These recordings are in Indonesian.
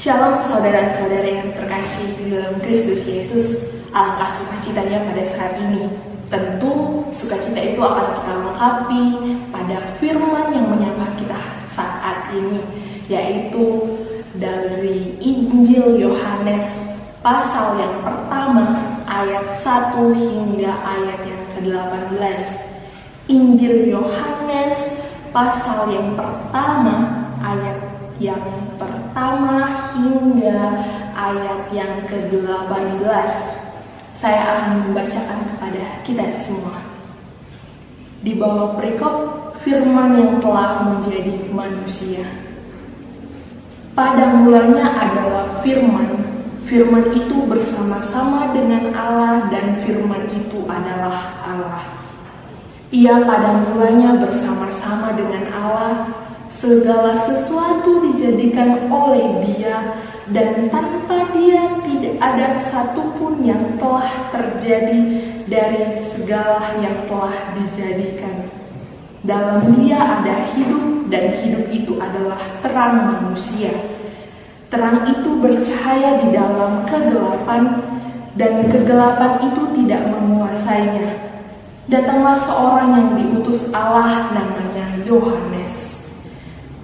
Shalom saudara-saudara yang terkasih di dalam Kristus Yesus. Alangkah sukacitanya pada saat ini. Tentu sukacita itu akan kita lengkapi pada firman yang menyapa kita saat ini, yaitu dari Injil Yohanes pasal yang pertama ayat 1 hingga ayat yang ke-18. Injil Yohanes pasal yang pertama ayat yang pertama hingga ayat yang ke-18. Saya akan membacakan kepada kita semua. Di bawah perikop firman yang telah menjadi manusia. Pada mulanya adalah firman. Firman itu bersama-sama dengan Allah dan firman itu adalah Allah. Ia pada mulanya bersama-sama dengan Allah. Segala sesuatu dijadikan oleh Dia, dan tanpa Dia tidak ada satupun yang telah terjadi dari segala yang telah dijadikan. Dalam Dia ada hidup, dan hidup itu adalah terang manusia. Terang itu bercahaya di dalam kegelapan, dan kegelapan itu tidak menguasainya. Datanglah seorang yang diutus Allah, namanya Yohanes.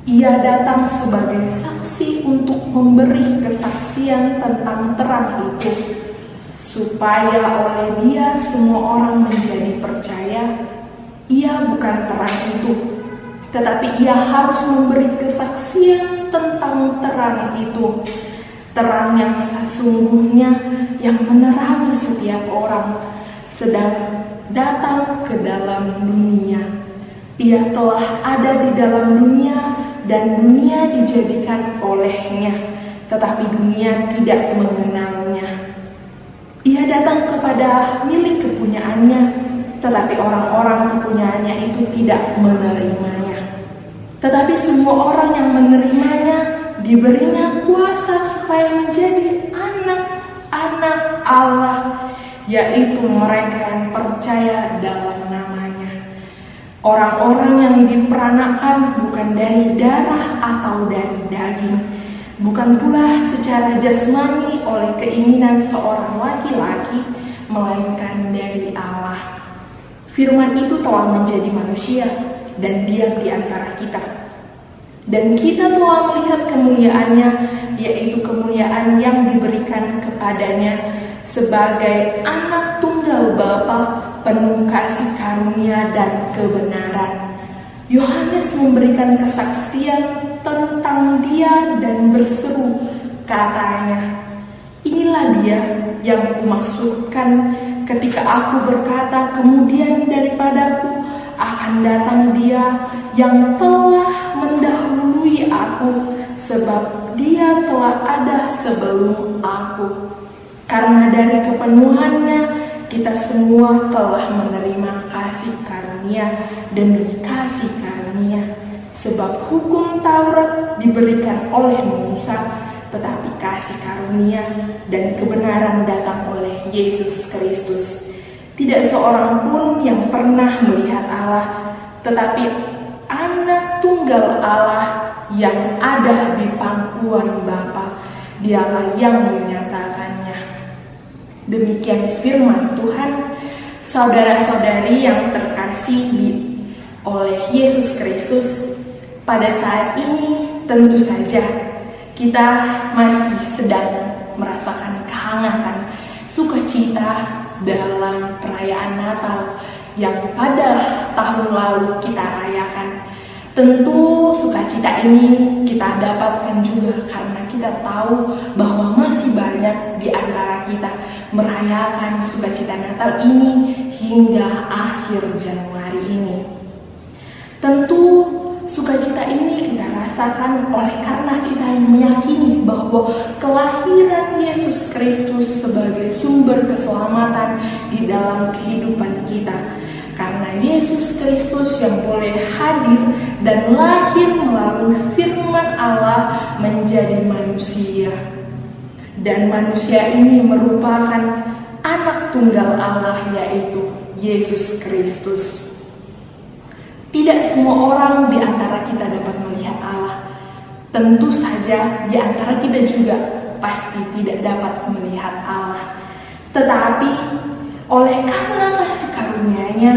Ia datang sebagai saksi untuk memberi kesaksian tentang terang itu, supaya oleh Dia semua orang menjadi percaya. Ia bukan terang itu, tetapi Ia harus memberi kesaksian tentang terang itu, terang yang sesungguhnya yang menerangi setiap orang, sedang datang ke dalam dunia. Ia telah ada di dalam dunia, dan dunia dijadikan olehnya, tetapi dunia tidak mengenalnya. Ia datang kepada milik kepunyaannya, tetapi orang-orang kepunyaannya itu tidak menerimanya. Tetapi semua orang yang menerimanya diberinya kuasa supaya menjadi anak-anak Allah, yaitu mereka yang percaya dalam namanya. Orang-orang yang diperanakan bukan dari darah atau dari daging, bukan pula secara jasmani oleh keinginan seorang laki-laki, melainkan dari Allah. Firman itu telah menjadi manusia dan diam di antara kita. Dan kita telah melihat kemuliaannya, yaitu kemuliaan yang diberikan kepadanya sebagai anak tunggal Bapa, penuh kasih karunia dan kebenaran. Yohanes memberikan kesaksian tentang Dia dan berseru, katanya, "Inilah Dia yang kumaksudkan ketika aku berkata, kemudian daripadaku akan datang Dia yang telah mendahului aku, sebab Dia telah ada sebelum aku." Karena dari kepenuhannya kita semua telah menerima kasih karunia demi kasih karunia. Sebab hukum Taurat diberikan oleh Musa, tetapi kasih karunia dan kebenaran datang oleh Yesus Kristus. Tidak seorang pun yang pernah melihat Allah, tetapi anak tunggal Allah yang ada di pangkuan Bapa, Dialah yang menyatakannya. Demikian firman Tuhan. Saudara-saudari yang terkasih oleh Yesus Kristus, pada saat ini tentu saja kita masih sedang merasakan kehangatan sukacita dalam perayaan Natal yang pada tahun lalu kita rayakan. Tentu sukacita ini kita dapatkan juga karena kita tahu bahwa masih banyak di antara kita merayakan sukacita Natal ini hingga akhir Januari ini. Tentu sukacita ini kita rasakan oleh karena kita yang meyakini bahwa kelahiran Yesus Kristus sebagai sumber keselamatan di dalam kehidupan kita. Karena Yesus Kristus yang boleh hadir dan lahir melalui firman Allah menjadi manusia. Dan manusia ini merupakan anak tunggal Allah, yaitu Yesus Kristus. Tidak semua orang di antara kita dapat melihat Allah. Tentu saja di antara kita juga pasti tidak dapat melihat Allah. Tetapi oleh karena kasih karunia-Nya,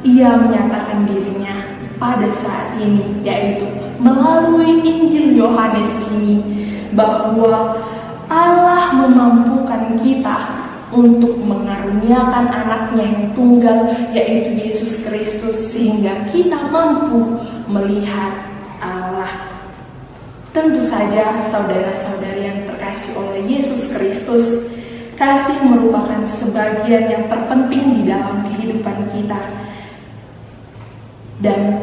Ia menyatakan dirinya pada saat ini, yaitu melalui Injil Yohanes ini, bahwa Allah memampukan kita untuk mengaruniakan anaknya yang tunggal, yaitu Yesus Kristus, sehingga kita mampu melihat Allah. Tentu saja saudara-saudari yang terkasih oleh Yesus Kristus, kasih merupakan sebagian yang terpenting di dalam kehidupan kita. Dan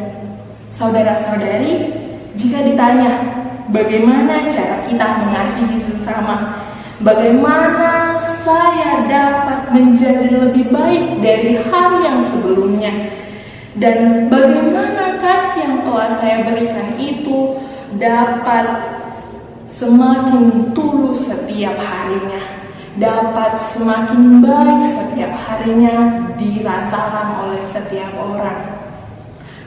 saudara-saudari, jika ditanya bagaimana cara kita mengasihi sesama, bagaimana saya dapat menjadi lebih baik dari hari yang sebelumnya, dan bagaimana kasih yang telah saya berikan itu dapat semakin tulus setiap harinya, dapat semakin baik setiap harinya dirasakan oleh setiap orang.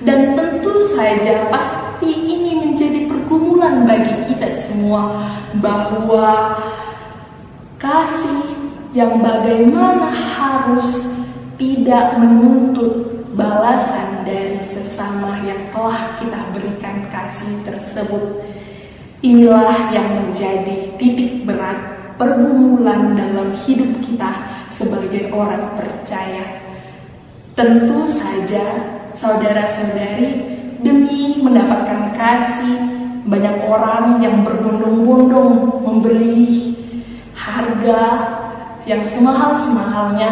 Dan tentu saja pasti ini menjadi pergumulan bagi kita semua, bahwa kasih yang bagaimana harus tidak menuntut balasan dari sesama yang telah kita berikan kasih tersebut. Inilah yang menjadi titik berat pergumulan dalam hidup kita sebagai orang percaya. Tentu saja saudara-saudari, demi mendapatkan kasih, banyak orang yang berbondong-bondong membeli harga yang semahal-semahalnya,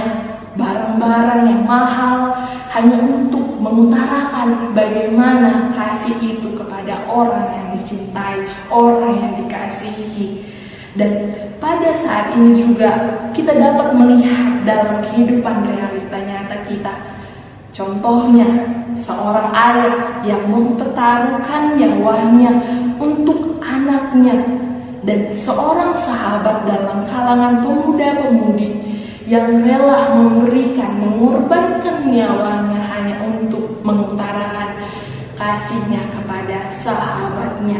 barang-barang yang mahal, hanya untuk mengutarakan bagaimana kasih itu kepada orang yang dicintai, orang yang dikasihi. Dan pada saat ini juga kita dapat melihat dalam kehidupan realita nyata kita. Contohnya, seorang ayah yang mempertaruhkan nyawanya untuk anaknya, dan seorang sahabat dalam kalangan pemuda-pemudi yang rela mengorbankan nyawanya hanya untuk mengutarakan kasihnya kepada sahabatnya.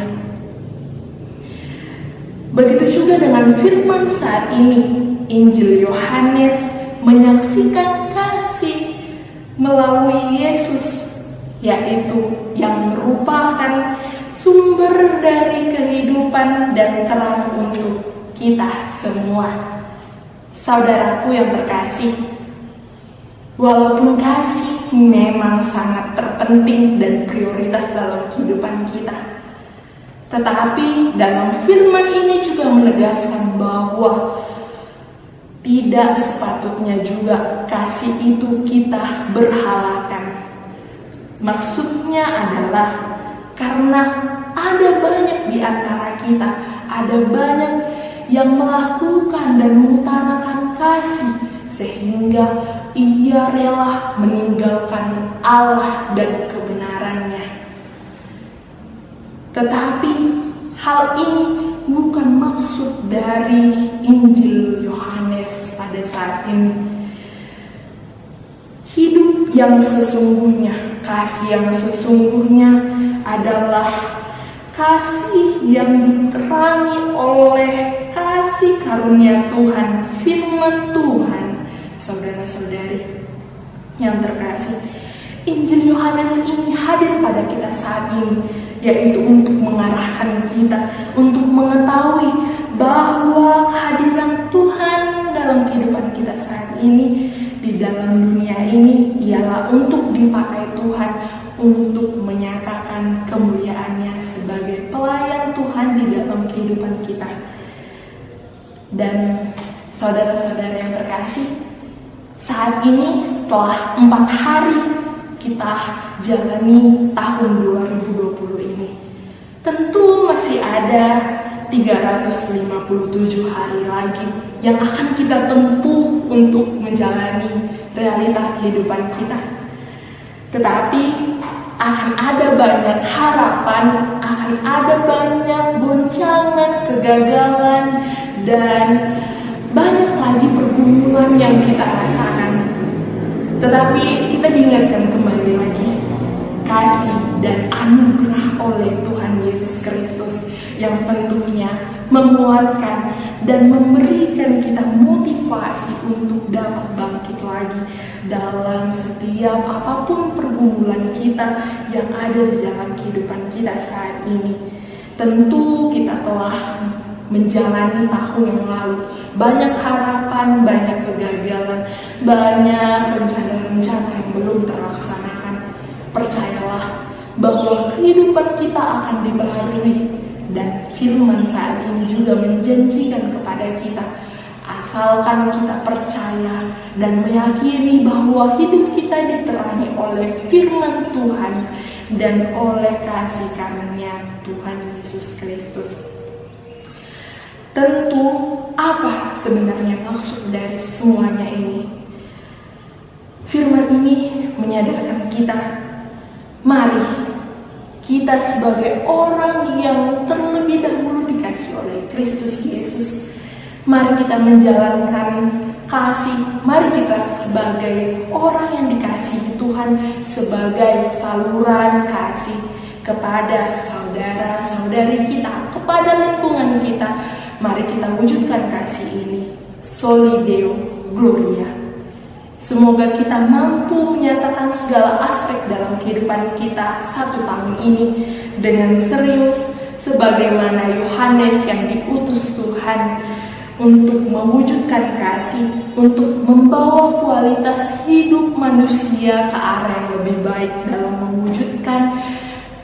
Begitu juga dengan firman saat ini, Injil Yohanes menyaksikan kasih melalui Yesus, yaitu yang merupakan sumber dari kehidupan dan terang untuk kita semua. Saudaraku yang terkasih, walaupun kasih memang sangat terpenting dan prioritas dalam kehidupan kita, tetapi dalam firman ini juga menegaskan bahwa tidak sepatutnya juga kasih itu kita berhalakan. Maksudnya adalah karena ada banyak di antara kita, ada banyak yang melakukan dan mengutarakan kasih, sehingga ia rela meninggalkan Allah dan kebenarannya. Tetapi hal ini bukan maksud dari Injil Yohanes pada saat ini. Hidup yang sesungguhnya, kasih yang sesungguhnya adalah kasih yang diterangi oleh kasih karunia Tuhan, firman Tuhan. Saudara-saudari yang terkasih, Injil Yohanes ini hadir pada kita saat ini, yaitu untuk mengarahkan kita, untuk mengetahui bahwa kehadiran Tuhan dalam kehidupan kita saat ini, di dalam dunia ini, ialah untuk dipakai Tuhan untuk menyatakan kemuliaannya sebagai pelayan Tuhan di dalam kehidupan kita. Dan saudara-saudara yang terkasih, saat ini telah 4 hari kita jalani tahun 2020 ini. Tentu masih ada 357 hari lagi yang akan kita tempuh untuk menjalani realita kehidupan kita. Tetapi akan ada banyak harapan, akan ada banyak goncangan, kegagalan, dan banyak lagi pergumulan yang kita rasakan. Tetapi kita diingatkan kembali lagi kasih dan anugerah oleh Tuhan Yesus Kristus yang tentunya menguatkan dan memberikan kita motivasi untuk dapat bangkit lagi dalam setiap apapun pergumulan kita yang ada di dalam kehidupan kita saat ini. Tentu kita telah menjalani tahun yang lalu, banyak harapan, banyak kegagalan, banyak rencana-rencana yang belum terlaksanakan. Percayalah bahwa kehidupan kita akan dibaharui, dan firman saat ini juga menjanjikan kepada kita, asalkan kita percaya dan meyakini bahwa hidup kita diterangi oleh firman Tuhan dan oleh kasih karunia Tuhan Yesus Kristus. Tentu, apa sebenarnya maksud dari semuanya ini? Firman ini menyadarkan kita, mari kita sebagai orang yang terlebih dahulu dikasihi oleh Kristus Yesus, mari kita menjalankan kasih, mari kita sebagai orang yang dikasihi Tuhan sebagai saluran kasih kepada saudara-saudari kita, kepada lingkungan kita. Mari kita wujudkan kasih ini, Soli Deo Gloria. Semoga kita mampu menyatakan segala aspek dalam kehidupan kita 1 tahun ini dengan serius, sebagaimana Yohanes yang diutus Tuhan untuk mewujudkan kasih, untuk membawa kualitas hidup manusia ke arah yang lebih baik dalam mewujudkan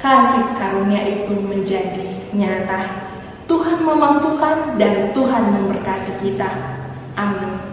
kasih karunia itu menjadi nyata. Tuhan memampukan dan Tuhan memberkati kita. Amin.